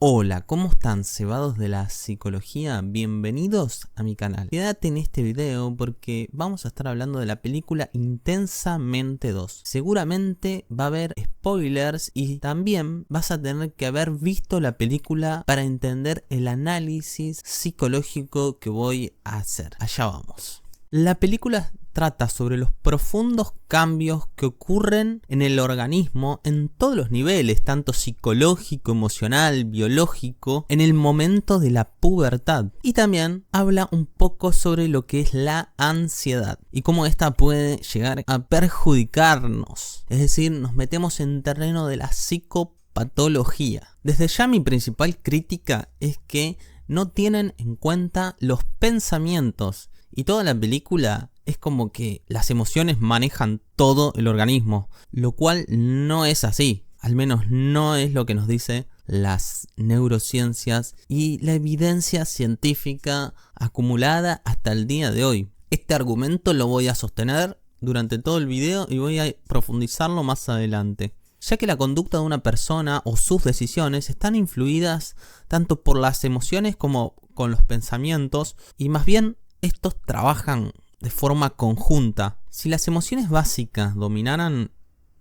Hola, ¿cómo están, cebados de la psicología? Bienvenidos a mi canal. Quédate en este video porque vamos a estar hablando de la película Intensamente 2. Seguramente va a haber spoilers y también vas a tener que haber visto la película para entender el análisis psicológico que voy a hacer. Allá vamos. La película trata sobre los profundos cambios que ocurren en el organismo en todos los niveles, tanto psicológico, emocional, biológico, en el momento de la pubertad. Y también habla un poco sobre lo que es la ansiedad y cómo esta puede llegar a perjudicarnos. Es decir, nos metemos en terreno de la psicopatología. Desde ya mi principal crítica es que no tienen en cuenta los pensamientos. Y toda la película es como que las emociones manejan todo el organismo, lo cual no es así. Al menos no es lo que nos dice las neurociencias y la evidencia científica acumulada hasta el día de hoy. Este argumento lo voy a sostener durante todo el video y voy a profundizarlo más adelante, ya que la conducta de una persona o sus decisiones están influidas tanto por las emociones como con los pensamientos, y más bien estos trabajan de forma conjunta. Si las emociones básicas dominaran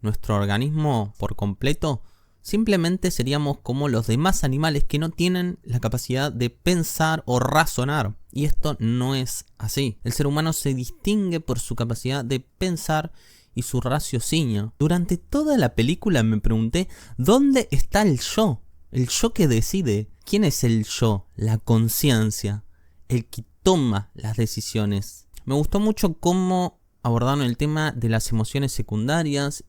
nuestro organismo por completo, simplemente seríamos como los demás animales que no tienen la capacidad de pensar o razonar. Y esto no es así. El ser humano se distingue por su capacidad de pensar y su raciocinio. Durante toda la película me pregunté, ¿dónde está el yo? El yo que decide. ¿Quién es el yo? La conciencia. El que toma las decisiones. Me gustó mucho cómo abordaron el tema de las emociones secundarias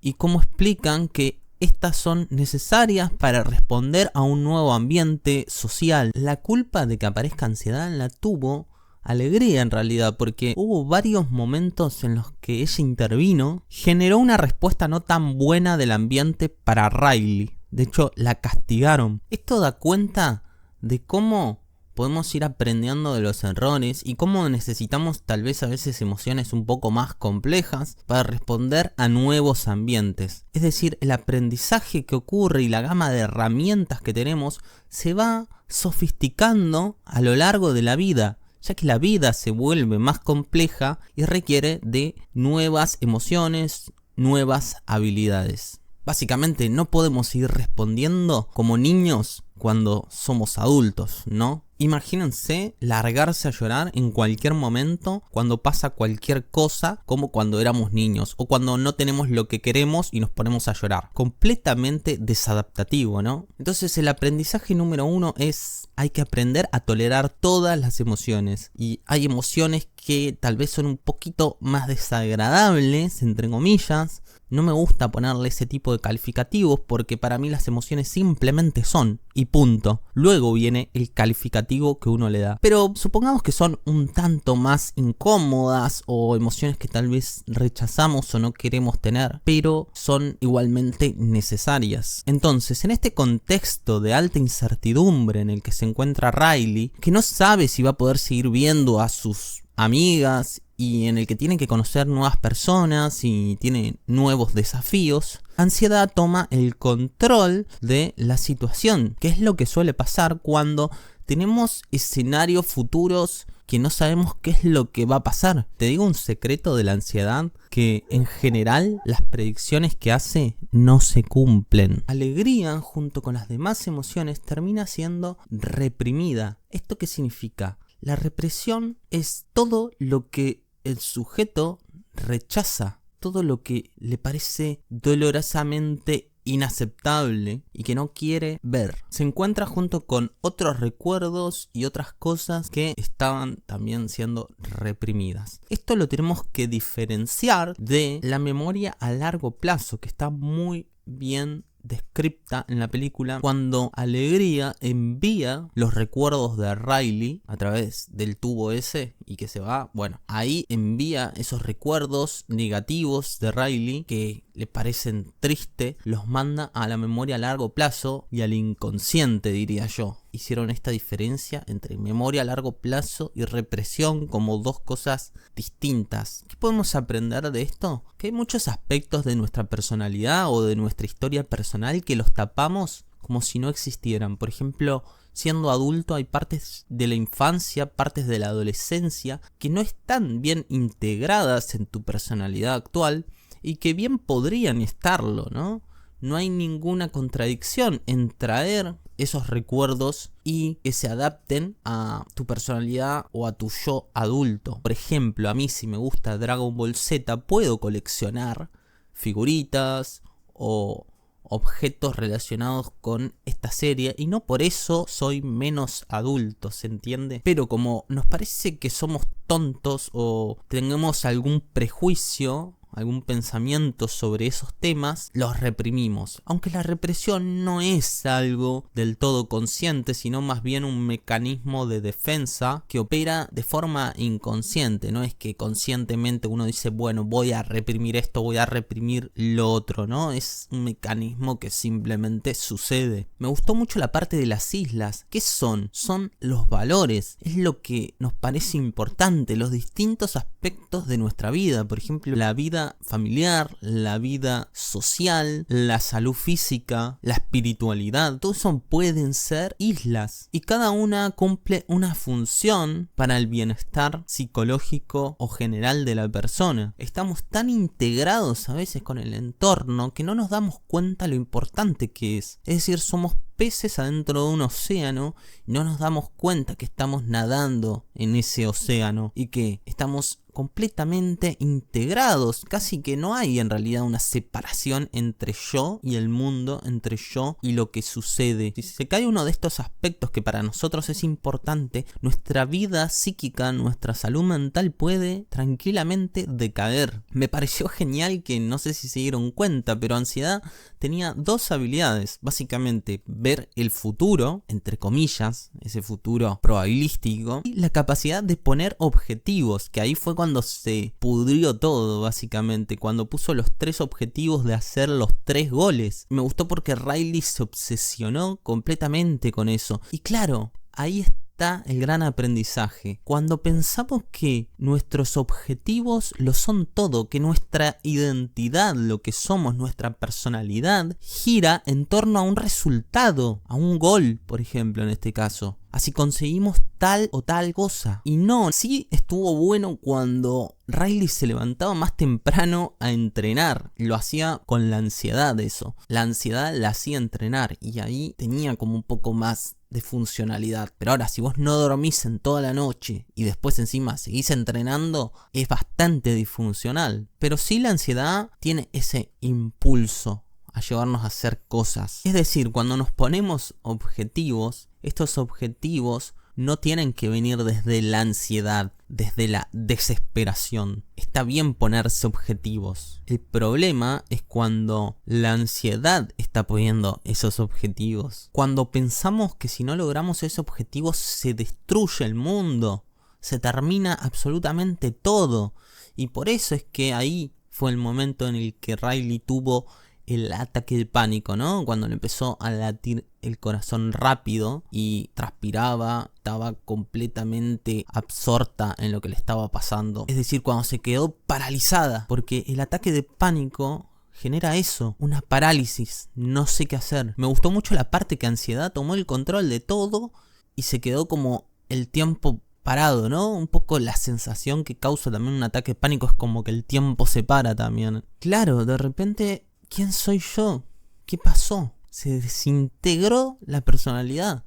y cómo explican que estas son necesarias para responder a un nuevo ambiente social. La culpa de que aparezca ansiedad la tuvo alegría en realidad, porque hubo varios momentos en los que ella intervino, generó una respuesta no tan buena del ambiente para Riley. De hecho, la castigaron. Esto da cuenta de cómo podemos ir aprendiendo de los errores y cómo necesitamos tal vez a veces emociones un poco más complejas para responder a nuevos ambientes. Es decir, el aprendizaje que ocurre y la gama de herramientas que tenemos se va sofisticando a lo largo de la vida, ya que la vida se vuelve más compleja y requiere de nuevas emociones, nuevas habilidades. Básicamente no podemos ir respondiendo como niños cuando somos adultos, ¿no? Imagínense largarse a llorar en cualquier momento cuando pasa cualquier cosa, como cuando éramos niños o cuando no tenemos lo que queremos y nos ponemos a llorar. Completamente desadaptativo, ¿no? Entonces el aprendizaje número 1 es: hay que aprender a tolerar todas las emociones. Y hay emociones que tal vez son un poquito más desagradables, entre comillas. No me gusta ponerle ese tipo de calificativos porque para mí las emociones simplemente son y punto. Luego viene el calificativo que uno le da. Pero supongamos que son un tanto más incómodas o emociones que tal vez rechazamos o no queremos tener, pero son igualmente necesarias. Entonces, en este contexto de alta incertidumbre en el que se encuentra Riley, que no sabe si va a poder seguir viendo a sus amigas y en el que tiene que conocer nuevas personas y tiene nuevos desafíos, ansiedad toma el control de la situación, que es lo que suele pasar cuando tenemos escenarios futuros que no sabemos qué es lo que va a pasar. Te digo un secreto de la ansiedad, que en general las predicciones que hace no se cumplen. Alegría junto con las demás emociones termina siendo reprimida. ¿Esto qué significa? La represión es todo lo que el sujeto rechaza, todo lo que le parece dolorosamente inaceptable y que no quiere ver. Se encuentra junto con otros recuerdos y otras cosas que estaban también siendo reprimidas. Esto lo tenemos que diferenciar de la memoria a largo plazo, que está muy bien descripta en la película, cuando Alegría envía los recuerdos de Riley a través del tubo ese y que se va, bueno, ahí envía esos recuerdos negativos de Riley que le parecen tristes, los manda a la memoria a largo plazo y al inconsciente, diría yo. Hicieron esta diferencia entre memoria a largo plazo y represión como dos cosas distintas. ¿Qué podemos aprender de esto? Que hay muchos aspectos de nuestra personalidad o de nuestra historia personal que los tapamos como si no existieran. Por ejemplo, siendo adulto hay partes de la infancia, partes de la adolescencia que no están bien integradas en tu personalidad actual y que bien podrían estarlo, ¿no? No hay ninguna contradicción en traer esos recuerdos y que se adapten a tu personalidad o a tu yo adulto. Por ejemplo, a mí si me gusta Dragon Ball Z, puedo coleccionar figuritas o objetos relacionados con esta serie y no por eso soy menos adulto, ¿se entiende? Pero como nos parece que somos tontos o tengamos algún prejuicio, algún pensamiento sobre esos temas, los reprimimos. Aunque la represión no es algo del todo consciente, sino más bien un mecanismo de defensa que opera de forma inconsciente. No es que conscientemente uno dice, bueno, voy a reprimir esto, voy a reprimir lo otro, ¿no? Es un mecanismo que simplemente sucede. Me gustó mucho la parte de las islas. ¿Qué son? Son los valores. Es lo que nos parece importante, los distintos aspectos de nuestra vida. Por ejemplo, la vida familiar, la vida social, la salud física, la espiritualidad, todo eso pueden ser islas y cada una cumple una función para el bienestar psicológico o general de la persona. Estamos tan integrados a veces con el entorno que no nos damos cuenta lo importante que es. Es decir, somos peces adentro de un océano y no nos damos cuenta que estamos nadando en ese océano y que estamos completamente integrados, casi que no hay en realidad una separación entre yo y el mundo, entre yo y lo que sucede. Si se cae uno de estos aspectos que para nosotros es importante, nuestra vida psíquica, nuestra salud mental puede tranquilamente decaer. Me pareció genial que, no sé si se dieron cuenta, pero ansiedad tenía dos habilidades, básicamente ver el futuro, entre comillas, ese futuro probabilístico, y la capacidad de poner objetivos, que ahí fue cuando se pudrió todo, básicamente, cuando puso los 3 objetivos de hacer los 3 goles. Me gustó porque Riley se obsesionó completamente con eso. Y claro, ahí está el gran aprendizaje. Cuando pensamos que nuestros objetivos lo son todo, que nuestra identidad, lo que somos, nuestra personalidad, gira en torno a un resultado, a un gol, por ejemplo, en este caso. Así conseguimos tal o tal cosa. Y no, sí estuvo bueno cuando Riley se levantaba más temprano a entrenar. Lo hacía con la ansiedad eso. La ansiedad la hacía entrenar y ahí tenía como un poco más de funcionalidad. Pero ahora, si vos no dormís en toda la noche y después encima seguís entrenando, es bastante disfuncional. Pero sí la ansiedad tiene ese impulso a llevarnos a hacer cosas. Es decir, cuando nos ponemos objetivos, estos objetivos no tienen que venir desde la ansiedad, desde la desesperación. Está bien ponerse objetivos. El problema es cuando la ansiedad está poniendo esos objetivos. Cuando pensamos que si no logramos ese objetivo se destruye el mundo, se termina absolutamente todo. Y por eso es que ahí fue el momento en el que Riley tuvo el ataque de pánico, ¿no? Cuando le empezó a latir el corazón rápido y transpiraba, estaba completamente absorta en lo que le estaba pasando. Es decir, cuando se quedó paralizada, porque el ataque de pánico genera eso, una parálisis, no sé qué hacer. Me gustó mucho la parte que ansiedad tomó el control de todo y se quedó como el tiempo parado, ¿no? Un poco la sensación que causa también un ataque de pánico es como que el tiempo se para también. Claro, de repente, ¿quién soy yo? ¿Qué pasó? Se desintegró la personalidad.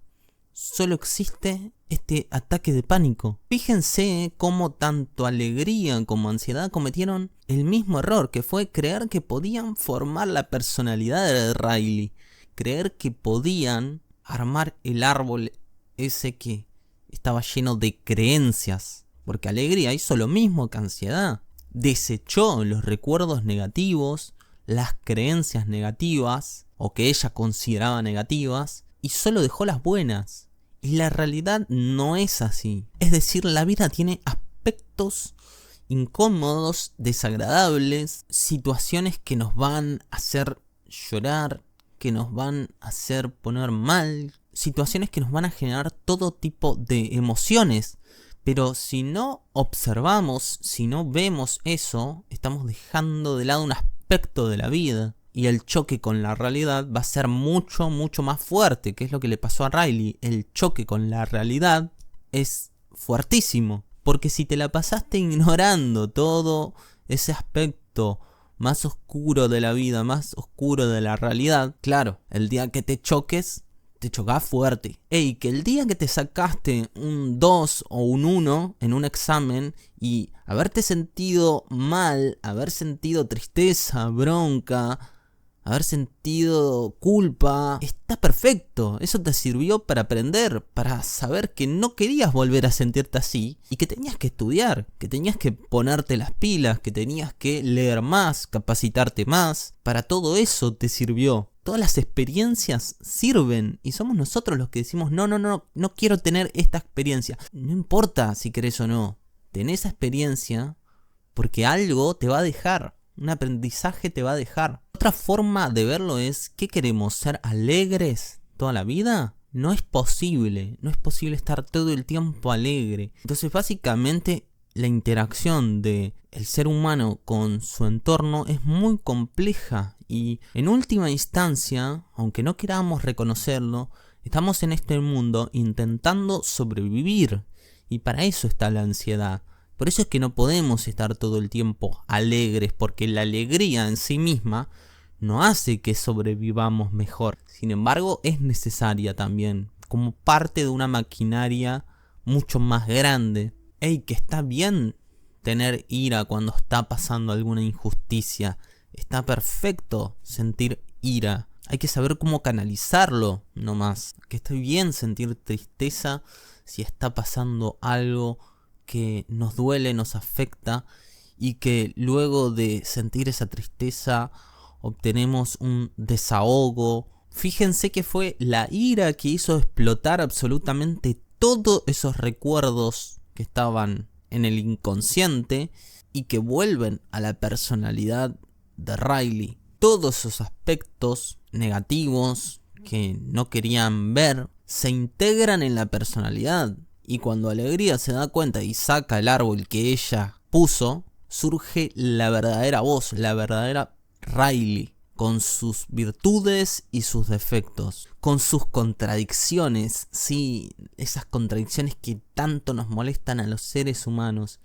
Solo existe este ataque de pánico. Fíjense cómo tanto alegría como ansiedad cometieron el mismo error, que fue creer que podían formar la personalidad de Riley. Creer que podían armar el árbol ese que estaba lleno de creencias. Porque alegría hizo lo mismo que ansiedad. Desechó los recuerdos negativos, las creencias negativas, o que ella consideraba negativas, y solo dejó las buenas. Y la realidad no es así. Es decir, la vida tiene aspectos incómodos, desagradables, situaciones que nos van a hacer llorar, que nos van a hacer poner mal, situaciones que nos van a generar todo tipo de emociones. Pero si no observamos, si no vemos eso, estamos dejando de lado un aspecto de la vida. y el choque con la realidad va a ser mucho, mucho más fuerte, que es lo que le pasó a Riley. El choque con la realidad es fuertísimo, porque si te la pasaste ignorando todo ese aspecto más oscuro de la vida, más oscuro de la realidad, claro, el día que te choques, te chocás fuerte. Ey, que el día que te sacaste un 2 o un 1 en un examen y haberte sentido mal, haber sentido tristeza, bronca, haber sentido culpa, está perfecto. Eso te sirvió para aprender, para saber que no querías volver a sentirte así y que tenías que estudiar, que tenías que ponerte las pilas, que tenías que leer más, capacitarte más. Para todo eso te sirvió. Todas las experiencias sirven y somos nosotros los que decimos no quiero tener esta experiencia. No importa si querés o no, ten esa experiencia porque algo te va a dejar. Un aprendizaje te va a dejar. Otra forma de verlo es, ¿qué queremos? ¿Ser alegres toda la vida? No es posible. No es posible estar todo el tiempo alegre. Entonces básicamente la interacción de el ser humano con su entorno es muy compleja. Y en última instancia, aunque no queramos reconocerlo, estamos en este mundo intentando sobrevivir. Y para eso está la ansiedad. Por eso es que no podemos estar todo el tiempo alegres, porque la alegría en sí misma no hace que sobrevivamos mejor. Sin embargo, es necesaria también, como parte de una maquinaria mucho más grande. Ey, que está bien tener ira cuando está pasando alguna injusticia. Está perfecto sentir ira. Hay que saber cómo canalizarlo nomás. Que está bien sentir tristeza si está pasando algo que nos duele, nos afecta y que luego de sentir esa tristeza obtenemos un desahogo. Fíjense que fue la ira que hizo explotar absolutamente todos esos recuerdos que estaban en el inconsciente y que vuelven a la personalidad de Riley. Todos esos aspectos negativos que no querían ver se integran en la personalidad. Y cuando Alegría se da cuenta y saca el árbol que ella puso, surge la verdadera voz, la verdadera Riley, con sus virtudes y sus defectos, con sus contradicciones, sí, esas contradicciones que tanto nos molestan a los seres humanos,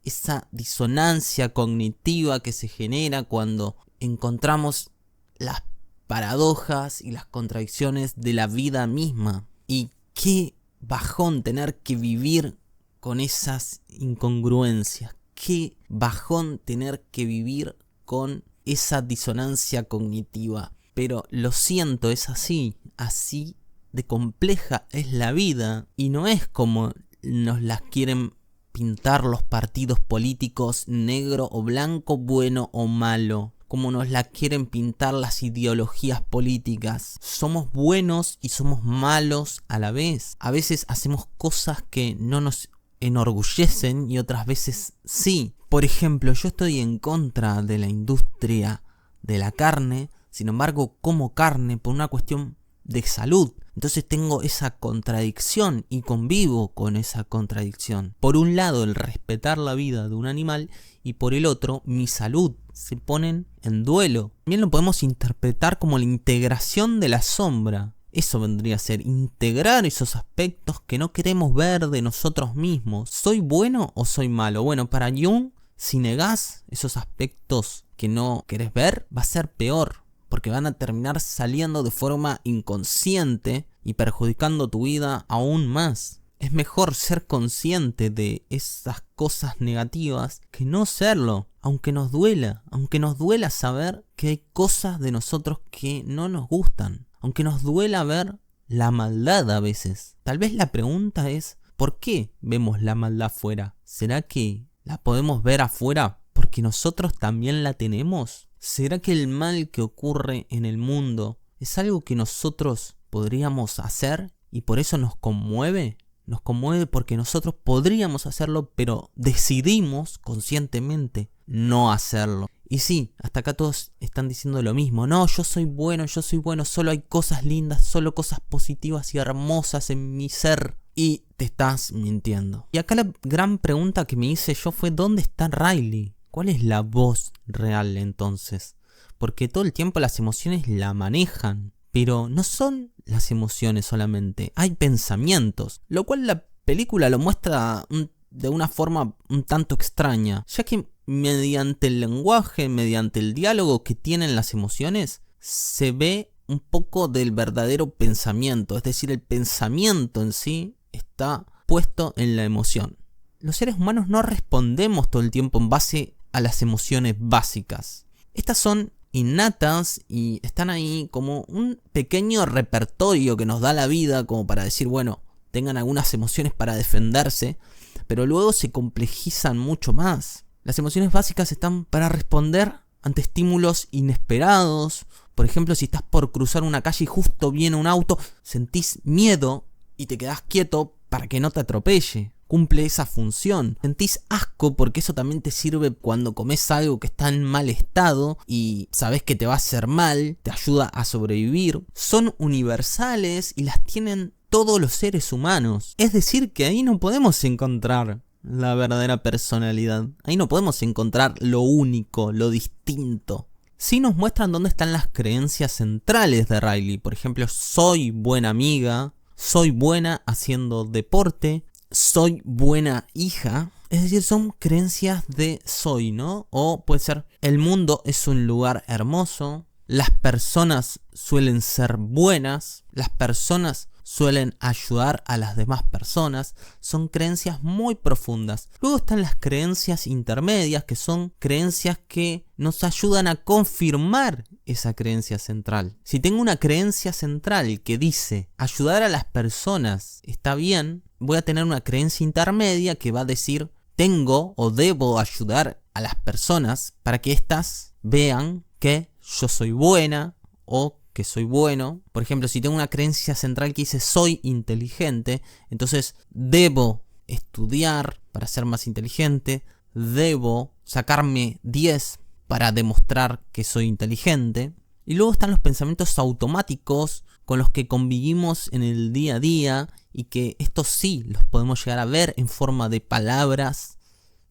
esa disonancia cognitiva que se genera cuando encontramos las paradojas y las contradicciones de la vida misma. Y qué bajón tener que vivir con esas incongruencias. Qué bajón tener que vivir con esa disonancia cognitiva. Pero lo siento, es así. Así de compleja es la vida. Y no es como nos las quieren pintar los partidos políticos, negro o blanco, bueno o malo. Como nos la quieren pintar las ideologías políticas. Somos buenos y somos malos a la vez. A veces hacemos cosas que no nos enorgullecen y otras veces sí. Por ejemplo, yo estoy en contra de la industria de la carne, sin embargo como carne por una cuestión de salud. Entonces tengo esa contradicción y convivo con esa contradicción. Por un lado el respetar la vida de un animal y por el otro mi salud. Se ponen en duelo. También lo podemos interpretar como la integración de la sombra. Eso vendría a ser integrar esos aspectos que no queremos ver de nosotros mismos. ¿Soy bueno o soy malo? Bueno, para Jung, si negás esos aspectos que no querés ver, va a ser peor. Porque van a terminar saliendo de forma inconsciente y perjudicando tu vida aún más. Es mejor ser consciente de esas cosas negativas que no serlo, aunque nos duela saber que hay cosas de nosotros que no nos gustan, aunque nos duela ver la maldad a veces. Tal vez la pregunta es, ¿por qué vemos la maldad afuera? ¿Será que la podemos ver afuera porque nosotros también la tenemos? ¿Será que el mal que ocurre en el mundo es algo que nosotros podríamos hacer y por eso nos conmueve? Nos conmueve porque nosotros podríamos hacerlo, pero decidimos conscientemente no hacerlo. Y sí, hasta acá todos están diciendo lo mismo. No, yo soy bueno, solo hay cosas lindas, solo cosas positivas y hermosas en mi ser. Y te estás mintiendo. Y acá la gran pregunta que me hice yo fue, ¿dónde está Riley? ¿Cuál es la voz real entonces? porque todo el tiempo las emociones la manejan. Pero no son las emociones solamente, hay pensamientos, lo cual la película lo muestra de una forma un tanto extraña, ya que mediante el lenguaje, mediante el diálogo que tienen las emociones, se ve un poco del verdadero pensamiento, es decir, el pensamiento en sí está puesto en la emoción. Los seres humanos no respondemos todo el tiempo en base a las emociones básicas. Estas son innatas y están ahí como un pequeño repertorio que nos da la vida como para decir, bueno, tengan algunas emociones para defenderse, pero luego se complejizan mucho más. Las emociones básicas están para responder ante estímulos inesperados. Por ejemplo, si estás por cruzar una calle y justo viene un auto, sentís miedo y te quedás quieto para que no te atropelle. Cumple esa función. Sentís asco porque eso también te sirve cuando comes algo que está en mal estado y sabes que te va a hacer mal, te ayuda a sobrevivir. Son universales y las tienen todos los seres humanos. Es decir, que ahí no podemos encontrar la verdadera personalidad. Ahí no podemos encontrar lo único, lo distinto. Sí nos muestran dónde están las creencias centrales de Riley. Por ejemplo, soy buena amiga, soy buena haciendo deporte, soy buena hija. Es decir, son creencias de soy, ¿no? O puede ser, el mundo es un lugar hermoso, las personas suelen ser buenas, las personas suelen ayudar a las demás personas. Son creencias muy profundas. Luego están las creencias intermedias, que son creencias que nos ayudan a confirmar esa creencia central. Si tengo una creencia central que dice ayudar a las personas está bien, voy a tener una creencia intermedia que va a decir tengo o debo ayudar a las personas para que éstas vean que yo soy buena o que soy bueno. Por ejemplo, si tengo una creencia central que dice soy inteligente, entonces debo estudiar para ser más inteligente, debo sacarme 10 para demostrar que soy inteligente. Y luego están los pensamientos automáticos con los que convivimos en el día a día y que estos sí los podemos llegar a ver en forma de palabras,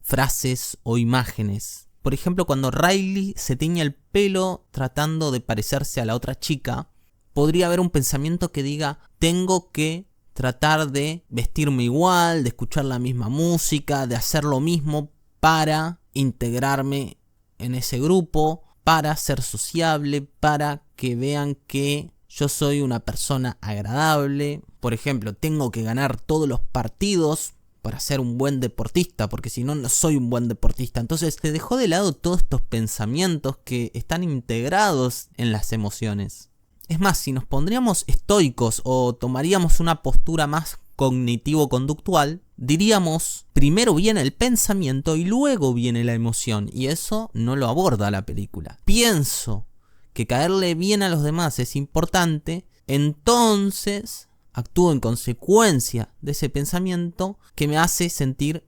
frases o imágenes. Por ejemplo, cuando Riley se tiñe el pelo tratando de parecerse a la otra chica, podría haber un pensamiento que diga tengo que tratar de vestirme igual, de escuchar la misma música, de hacer lo mismo para integrarme en ese grupo, para ser sociable, para que vean que yo soy una persona agradable. Por ejemplo, tengo que ganar todos los partidos para ser un buen deportista, porque si no, no soy un buen deportista. Entonces se dejó de lado todos estos pensamientos que están integrados en las emociones. Es más, si nos pondríamos estoicos o tomaríamos una postura más cognitivo-conductual, diríamos primero viene el pensamiento y luego viene la emoción, y eso no lo aborda la película. Pienso que caerle bien a los demás es importante, entonces actúo en consecuencia de ese pensamiento que me hace sentir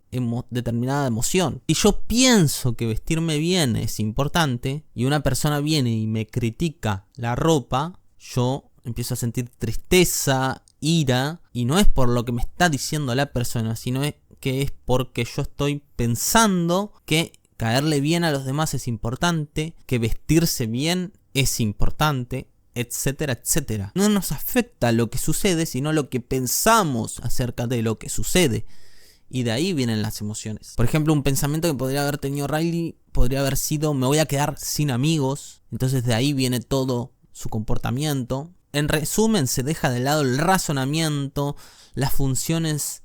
determinada emoción. Si yo pienso que vestirme bien es importante y una persona viene y me critica la ropa, yo empiezo a sentir tristeza, ira, y no es por lo que me está diciendo la persona, sino que es porque yo estoy pensando que caerle bien a los demás es importante, que vestirse bien es importante, etcétera, etcétera. No nos afecta lo que sucede, sino lo que pensamos acerca de lo que sucede. Y de ahí vienen las emociones. Por ejemplo, un pensamiento que podría haber tenido Riley podría haber sido me voy a quedar sin amigos. Entonces de ahí viene todo su comportamiento. En resumen, se deja de lado el razonamiento, las funciones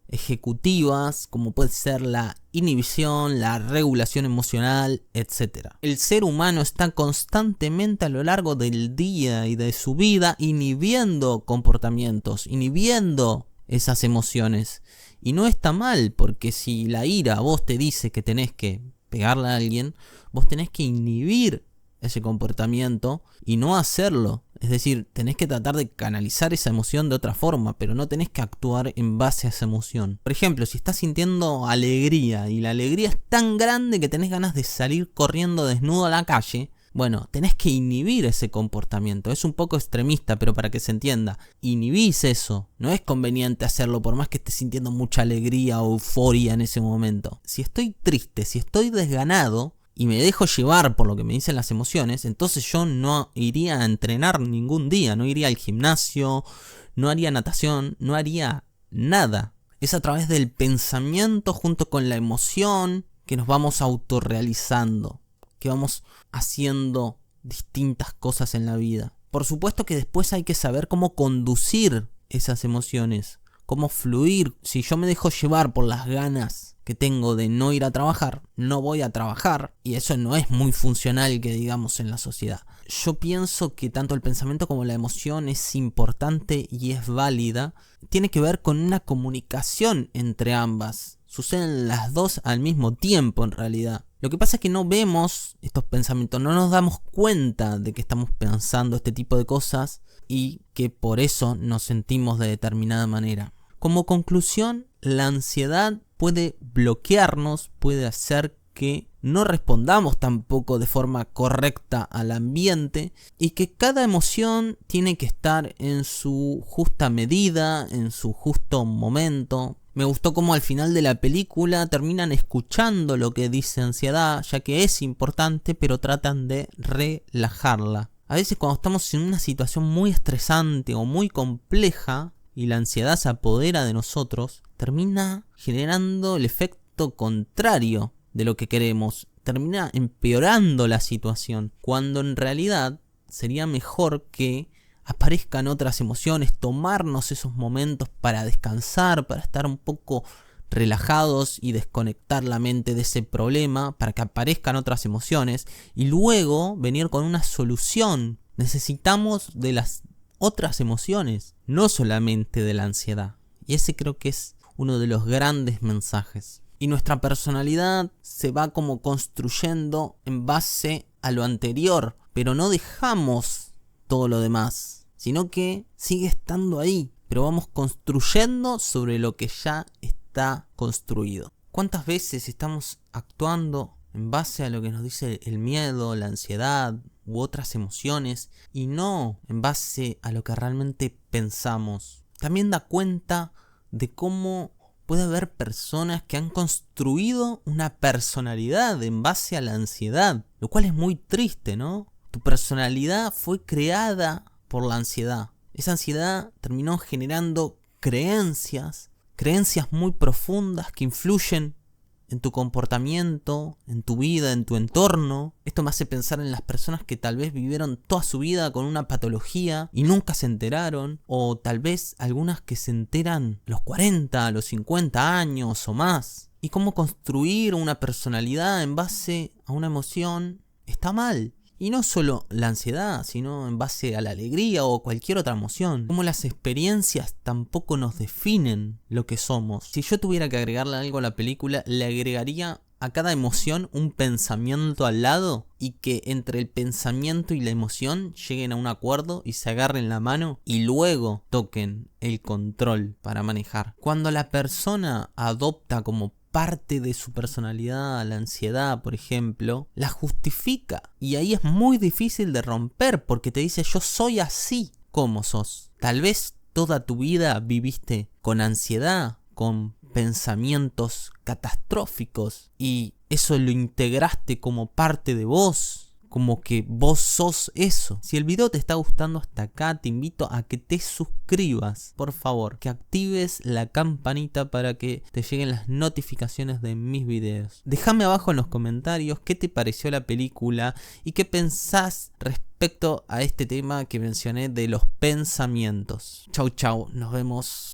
ejecutivas, como puede ser la inhibición, la regulación emocional, etc. El ser humano está constantemente a lo largo del día y de su vida inhibiendo comportamientos, inhibiendo esas emociones. Y no está mal, porque si la ira a vos te dice que tenés que pegarle a alguien, vos tenés que inhibir ese comportamiento y no hacerlo. Es decir, tenés que tratar de canalizar esa emoción de otra forma, pero no tenés que actuar en base a esa emoción. Por ejemplo, si estás sintiendo alegría y la alegría es tan grande que tenés ganas de salir corriendo desnudo a la calle, bueno, tenés que inhibir ese comportamiento. Es un poco extremista, pero para que se entienda, inhibís eso. No es conveniente hacerlo por más que estés sintiendo mucha alegría o euforia en ese momento. Si estoy triste, si estoy desganado, y me dejo llevar por lo que me dicen las emociones, entonces yo no iría a entrenar ningún día, no iría al gimnasio, no haría natación, no haría nada. Es a través del pensamiento junto con la emoción que nos vamos autorrealizando, que vamos haciendo distintas cosas en la vida. Por supuesto que después hay que saber cómo conducir esas emociones, cómo fluir. Si yo me dejo llevar por las ganas que tengo de no ir a trabajar, no voy a trabajar, y eso no es muy funcional, que digamos, en la sociedad. Yo pienso que tanto el pensamiento como la emoción es importante y es válida. Tiene que ver con una comunicación entre ambas. Suceden las dos al mismo tiempo en realidad. Lo que pasa es que no vemos estos pensamientos, no nos damos cuenta de que estamos pensando este tipo de cosas y que por eso nos sentimos de determinada manera. Como conclusión, la ansiedad puede bloquearnos, puede hacer que no respondamos tampoco de forma correcta al ambiente y que cada emoción tiene que estar en su justa medida, en su justo momento. Me gustó cómo al final de la película terminan escuchando lo que dice ansiedad, ya que es importante, pero tratan de relajarla. A veces cuando estamos en una situación muy estresante o muy compleja y la ansiedad se apodera de nosotros, termina generando el efecto contrario de lo que queremos. Termina empeorando la situación, cuando en realidad sería mejor que aparezcan otras emociones, tomarnos esos momentos para descansar, para estar un poco relajados y desconectar la mente de ese problema, para que aparezcan otras emociones y luego venir con una solución. Necesitamos de las otras emociones, no solamente de la ansiedad. Y ese creo que es uno de los grandes mensajes. Y nuestra personalidad se va como construyendo en base a lo anterior, pero no dejamos todo lo demás, sino que sigue estando ahí, pero vamos construyendo sobre lo que ya está construido. ¿Cuántas veces estamos actuando en base a lo que nos dice el miedo, la ansiedad u otras emociones y no en base a lo que realmente pensamos? También da cuenta de cómo puede haber personas que han construido una personalidad en base a la ansiedad, lo cual es muy triste, ¿no? Tu personalidad fue creada por la ansiedad. Esa ansiedad terminó generando creencias muy profundas que influyen en tu comportamiento, en tu vida, en tu entorno. Esto me hace pensar en las personas que tal vez vivieron toda su vida con una patología y nunca se enteraron, o tal vez algunas que se enteran a los 40, a los 50 años o más. Y cómo construir una personalidad en base a una emoción está mal. Y no solo la ansiedad, sino en base a la alegría o cualquier otra emoción. Como las experiencias tampoco nos definen lo que somos. Si yo tuviera que agregarle algo a la película, le agregaría a cada emoción un pensamiento al lado y que entre el pensamiento y la emoción lleguen a un acuerdo y se agarren la mano y luego toquen el control para manejar. Cuando la persona adopta como parte de su personalidad, la ansiedad, por ejemplo, la justifica. Y ahí es muy difícil de romper porque te dice: yo soy así como sos. Tal vez toda tu vida viviste con ansiedad, con pensamientos catastróficos y eso lo integraste como parte de vos. Como que vos sos eso. Si el video te está gustando hasta acá, te invito a que te suscribas, por favor, que actives la campanita para que te lleguen las notificaciones de mis videos. Déjame abajo en los comentarios qué te pareció la película y qué pensás respecto a este tema que mencioné de los pensamientos. Chau chau, nos vemos.